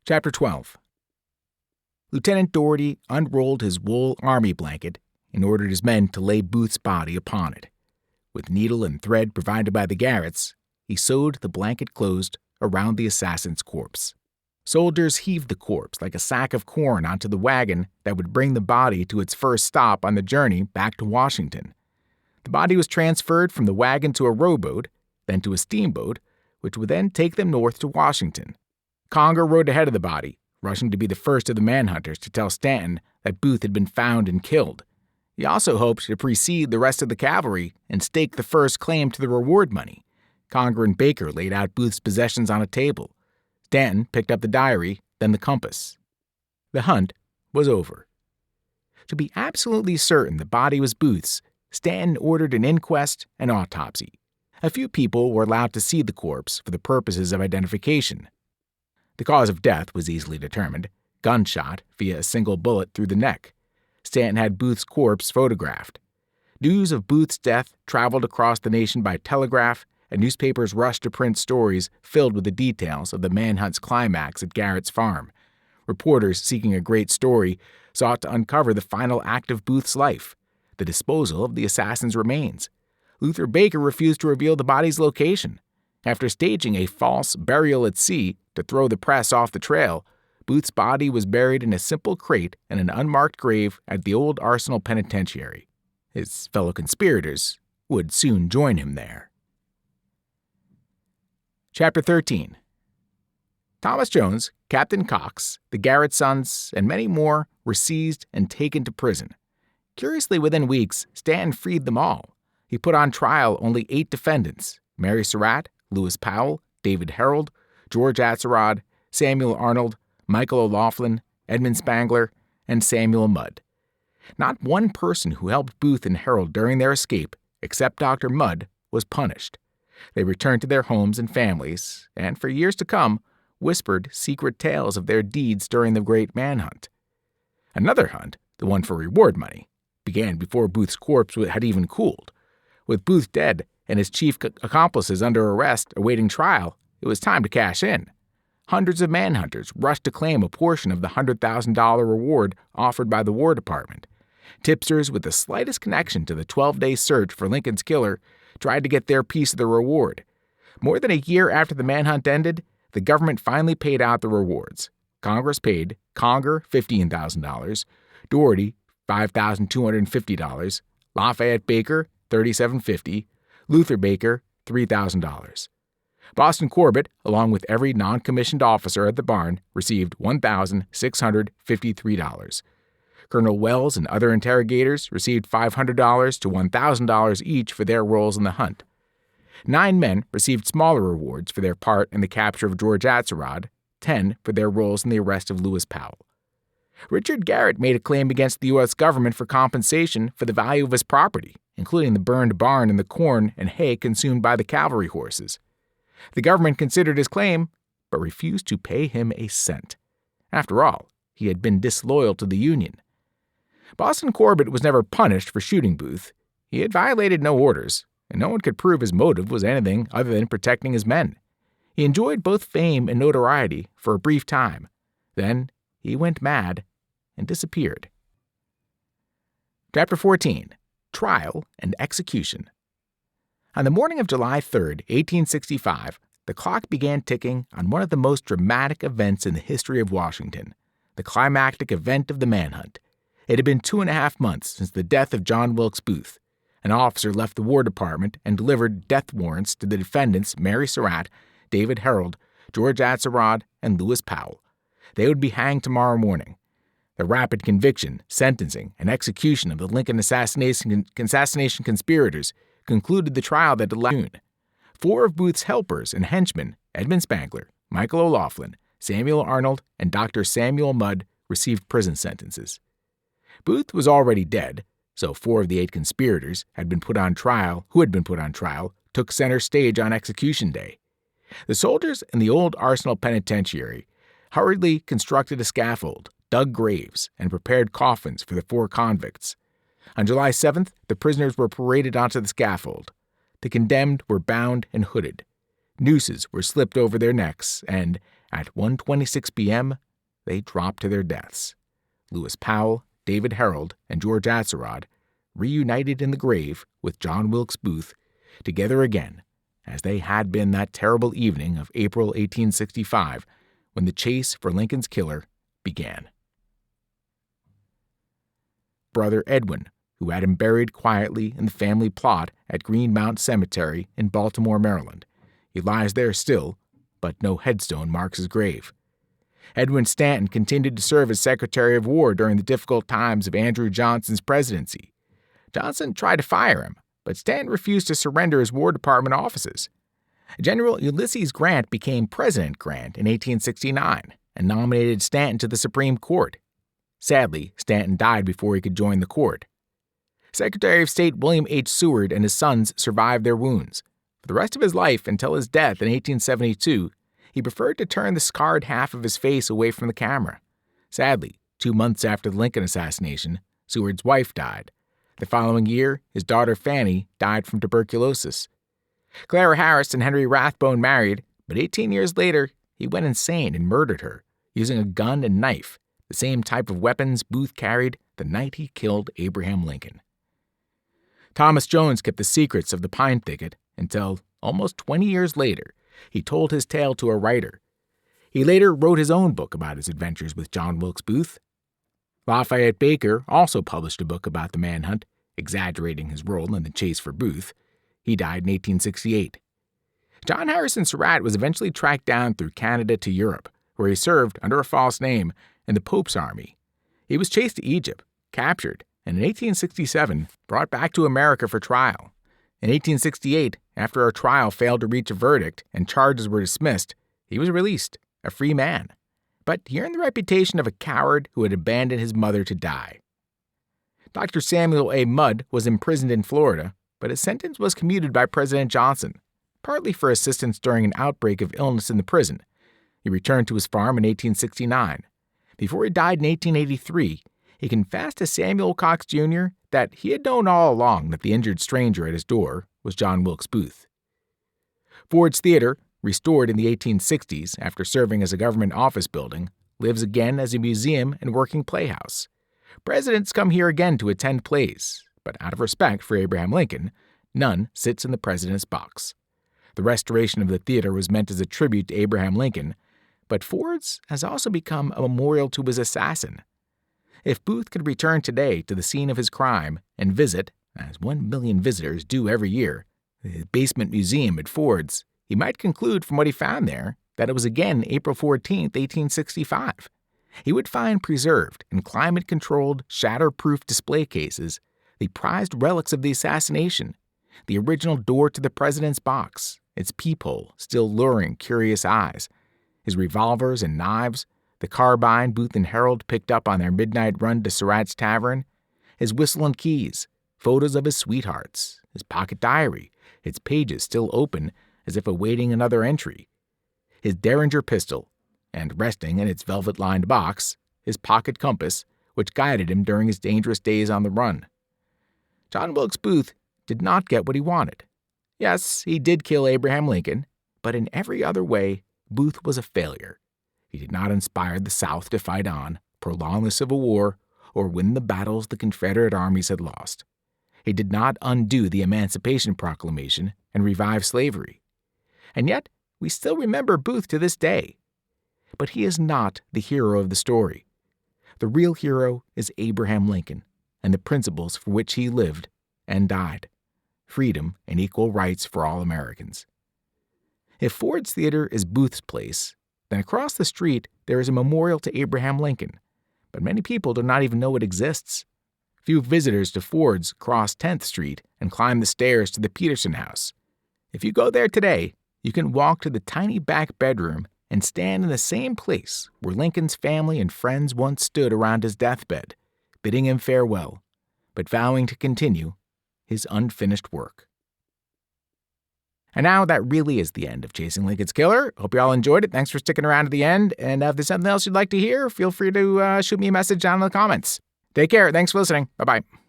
Chapter 12. Lieutenant Doherty unrolled his wool army blanket and ordered his men to lay Booth's body upon it. With needle and thread provided by the Garretts, he sewed the blanket closed around the assassin's corpse. Soldiers heaved the corpse like a sack of corn onto the wagon that would bring the body to its first stop on the journey back to Washington. The body was transferred from the wagon to a rowboat, then to a steamboat, which would then take them north to Washington. Conger rode ahead of the body, rushing to be the first of the manhunters to tell Stanton that Booth had been found and killed. He also hoped to precede the rest of the cavalry and stake the first claim to the reward money. Conger and Baker laid out Booth's possessions on a table. Stanton picked up the diary, then the compass. The hunt was over. To be absolutely certain the body was Booth's, Stanton ordered an inquest and autopsy. A few people were allowed to see the corpse for the purposes of identification. The cause of death was easily determined: gunshot via a single bullet through the neck. Stanton had Booth's corpse photographed. News of Booth's death traveled across the nation by telegraph, and newspapers rushed to print stories filled with the details of the manhunt's climax at Garrett's farm. Reporters seeking a great story sought to uncover the final act of Booth's life, the disposal of the assassin's remains. Luther Baker refused to reveal the body's location. After staging a false burial at sea to throw the press off the trail, Booth's body was buried in a simple crate in an unmarked grave at the old Arsenal Penitentiary. His fellow conspirators would soon join him there. Chapter 13. Thomas Jones, Captain Cox, the Garrett sons, and many more were seized and taken to prison. Curiously, within weeks, Stanton freed them all. He put on trial only 8 defendants: Mary Surratt, Lewis Powell, David Herold, George Atzerodt, Samuel Arnold, Michael O'Laughlin, Edmund Spangler, and Samuel Mudd. Not one person who helped Booth and Herold during their escape, except Dr. Mudd, was punished. They returned to their homes and families, and for years to come, whispered secret tales of their deeds during the great manhunt. Another hunt, the one for reward money, began before Booth's corpse had even cooled. With Booth dead and his chief accomplices under arrest awaiting trial, it was time to cash in. Hundreds of manhunters rushed to claim a portion of the $100,000 reward offered by the War Department. Tipsters with the slightest connection to the 12-day search for Lincoln's killer tried to get their piece of the reward. More than a year after the manhunt ended, the government finally paid out the rewards. Congress paid Conger $15,000, Doherty $5,250, Lafayette Baker $3,750, Luther Baker $3,000. Boston Corbett, along with every non-commissioned officer at the barn, received $1,653. Colonel Wells and other interrogators received $500 to $1,000 each for their roles in the hunt. 9 men received smaller rewards for their part in the capture of George Atzerodt, 10 for their roles in the arrest of Lewis Powell. Richard Garrett made a claim against the U.S. government for compensation for the value of his property, including the burned barn and the corn and hay consumed by the cavalry horses. The government considered his claim, but refused to pay him a cent. After all, he had been disloyal to the Union. Boston Corbett was never punished for shooting Booth. He had violated no orders, and no one could prove his motive was anything other than protecting his men. He enjoyed both fame and notoriety for a brief time. Then he went mad and disappeared. Chapter 14. Trial and Execution. On the morning of July 3, 1865, the clock began ticking on one of the most dramatic events in the history of Washington, the climactic event of the manhunt. It had been 2.5 months since the death of John Wilkes Booth. An officer left the War Department and delivered death warrants to the defendants Mary Surratt, David Herold, George Atzerodt, and Lewis Powell. They would be hanged tomorrow morning. The rapid conviction, sentencing, and execution of the Lincoln assassination conspirators concluded the trial that lasted. 4 of Booth's helpers and henchmen, Edmund Spangler, Michael O'Laughlin, Samuel Arnold, and Dr. Samuel Mudd, received prison sentences. Booth was already dead, so 4 of the 8 conspirators who had been put on trial, took center stage on execution day. The soldiers in the old Arsenal Penitentiary hurriedly constructed a scaffold, dug graves, and prepared coffins for the 4 convicts. On July 7th, the prisoners were paraded onto the scaffold. The condemned were bound and hooded. Nooses were slipped over their necks, and, At 1:26 p.m., they dropped to their deaths. Lewis Powell, David Herold, and George Atzerodt reunited in the grave with John Wilkes Booth, together again, as they had been that terrible evening of April 1865, when the chase for Lincoln's killer began. Brother Edwin, who had him buried quietly in the family plot at Greenmount Cemetery in Baltimore, Maryland. He lies there still, but no headstone marks his grave. Edwin Stanton continued to serve as Secretary of War during the difficult times of Andrew Johnson's presidency. Johnson tried to fire him, but Stanton refused to surrender his War Department offices. General Ulysses Grant became President Grant in 1869 and nominated Stanton to the Supreme Court. Sadly, Stanton died before he could join the court. Secretary of State William H. Seward and his sons survived their wounds. For the rest of his life, until his death in 1872, he preferred to turn the scarred half of his face away from the camera. Sadly, 2 months after the Lincoln assassination, Seward's wife died. The following year, his daughter Fanny died from tuberculosis. Clara Harris and Henry Rathbone married, but 18 years later, he went insane and murdered her, using a gun and knife, the same type of weapons Booth carried the night he killed Abraham Lincoln. Thomas Jones kept the secrets of the pine thicket until, almost 20 years later, he told his tale to a writer. He later wrote his own book about his adventures with John Wilkes Booth. Lafayette Baker also published a book about the manhunt, exaggerating his role in the chase for Booth. He died in 1868. John Harrison Surratt was eventually tracked down through Canada to Europe, where he served under a false name in the Pope's army. He was chased to Egypt, captured, and in 1867 brought back to America for trial. In 1868, after a trial failed to reach a verdict and charges were dismissed, he was released, a free man. But he earned the reputation of a coward who had abandoned his mother to die. Dr. Samuel A. Mudd was imprisoned in Florida, but his sentence was commuted by President Johnson, partly for assistance during an outbreak of illness in the prison. He returned to his farm in 1869. Before he died in 1883, he confessed to Samuel Cox, Jr. that he had known all along that the injured stranger at his door was John Wilkes Booth. Ford's Theater, restored in the 1860s after serving as a government office building, lives again as a museum and working playhouse. Presidents come here again to attend plays, but out of respect for Abraham Lincoln, none sits in the president's box. The restoration of the theater was meant as a tribute to Abraham Lincoln, but Ford's has also become a memorial to his assassin. If Booth could return today to the scene of his crime and visit, as 1 million visitors do every year, the basement museum at Ford's, he might conclude from what he found there that it was again April 14, 1865. He would find preserved in climate-controlled, shatter-proof display cases the prized relics of the assassination, the original door to the president's box, its peephole still luring curious eyes, his revolvers and knives, the carbine Booth and Herold picked up on their midnight run to Surratt's Tavern, his whistle and keys, photos of his sweethearts, his pocket diary, its pages still open as if awaiting another entry, his Derringer pistol, and resting in its velvet-lined box, his pocket compass, which guided him during his dangerous days on the run. John Wilkes Booth did not get what he wanted. Yes, he did kill Abraham Lincoln, but in every other way, Booth was a failure. He did not inspire the South to fight on, prolong the Civil War, or win the battles the Confederate armies had lost. He did not undo the Emancipation Proclamation and revive slavery. And yet, we still remember Booth to this day. But he is not the hero of the story. The real hero is Abraham Lincoln and the principles for which he lived and died: freedom and equal rights for all Americans. If Ford's Theater is Booth's place, then across the street there is a memorial to Abraham Lincoln, but many people do not even know it exists. Few visitors to Ford's cross 10th Street and climb the stairs to the Peterson House. If you go there today, you can walk to the tiny back bedroom and stand in the same place where Lincoln's family and friends once stood around his deathbed, bidding him farewell, but vowing to continue his unfinished work. And now that really is the end of Chasing Lincoln's Killer. Hope you all enjoyed it. Thanks for sticking around to the end. And if there's something else you'd like to hear, feel free to shoot me a message down in the comments. Take care. Thanks for listening. Bye-bye.